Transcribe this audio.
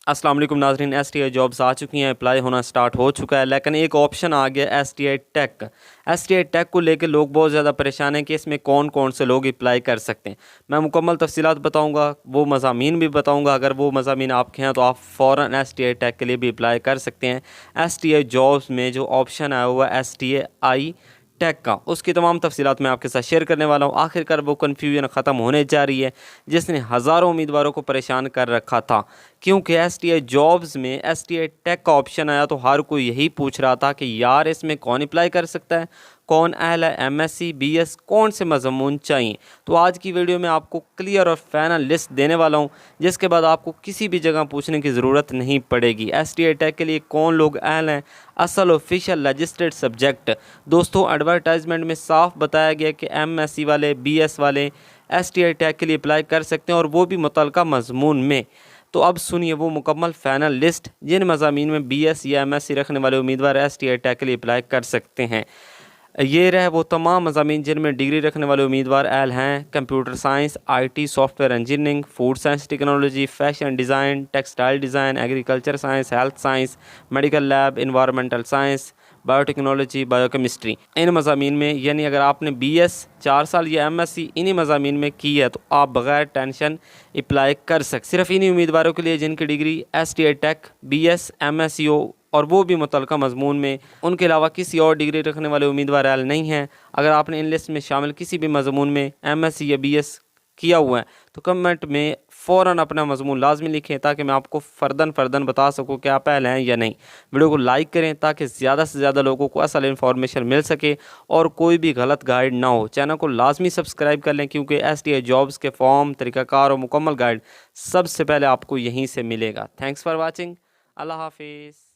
अस्सलाम वालेकुम नाज़रीन, STI जॉब्स आ चुकी हैं, अप्लाई होना स्टार्ट हो चुका है, लेकिन एक ऑप्शन आ गया STI टेक। STI टेक को लेकर लोग बहुत ज़्यादा परेशान हैं कि इसमें कौन कौन से लोग अप्लाई कर सकते हैं। मैं मुकम्मल तफसीलात बताऊंगा, वो मज़ामीन भी बताऊंगा। अगर वो मज़ामीन आपके हैं तो आप फ़ौरन STI टेक के लिए भी अप्लाई कर सकते हैं। STI जॉब्स में जो ऑप्शन आया हुआ है STI टेक का, उसकी तमाम तफसीलात मैं आपके साथ शेयर करने वाला हूँ। आखिरकार वो कन्फ्यूजन ख़त्म होने जा रही है जिसने हज़ारों उम्मीदवारों को परेशान कर रखा था, क्योंकि STI जॉब्स में STI टेक का ऑप्शन आया तो हर कोई यही पूछ रहा था कि यार इसमें कौन अप्लाई कर सकता है, कौन अहल है, MSc BS, कौन से मज़मून चाहिए। तो आज की वीडियो में आपको क्लियर और फाइनल लिस्ट देने वाला हूँ, जिसके बाद आपको किसी भी जगह पूछने की ज़रूरत नहीं पड़ेगी। STI टेक के लिए कौन लोग अहल हैं, असल ऑफिशियल रजिस्टर्ड सब्जेक्ट। दोस्तों, एडवर्टाइजमेंट में साफ बताया गया कि MSc वाले, BS वाले STI टेक के लिए अप्लाई कर सकते हैं, और वो भी मुतलका मज़मून में। तो अब सुनिए वो मुकम्मल फाइनल लिस्ट जिन मज़ामीन में BS या MSc रखने वाले उम्मीदवार STI टेक के लिए अप्लाई कर सकते हैं। ये रहे वो तमाम मज़ामीन जिनमें डिग्री रखने वाले उम्मीदवार अहल हैं: computer science, IT, software engineering, food science technology, fashion design, textile design, agriculture science, health science, medical lab, environmental science, biotechnology, biochemistry. इन मज़ामीन में, यानी अगर आपने BS 4 साल या MSc इन्हीं मज़ामीन में की है तो आप बग़ैर टेंशन अप्लाई कर सकते। सिर्फ इन्हीं उम्मीदवारों के लिए जिनकी degree STI tech, BS, MSc हो, और वो भी मुतलका मज़मून में। उनके अलावा किसी और डिग्री रखने वाले उम्मीदवार अहल नहीं हैं। अगर आपने इन लिस्ट में शामिल किसी भी मज़मून में MSc या BS किया हुआ है तो कमेंट में फ़ौरन अपना मज़मून लाजमी लिखें, ताकि मैं आपको फ़र्दन बता सकूं कि आप अहल हैं या नहीं। वीडियो को लाइक करें ताकि ज़्यादा से ज़्यादा लोगों को असल इन्फॉर्मेशन मिल सके और कोई भी गलत गाइड ना हो। चैनल को लाजमी सब्सक्राइब कर लें, क्योंकि STI जॉब्स के फॉर्म, तरीक़ाकार और मुकम्मल गाइड सबसे पहले आपको यहीं से मिलेगा। Thanks for watching. अल्लाह हाफिज़।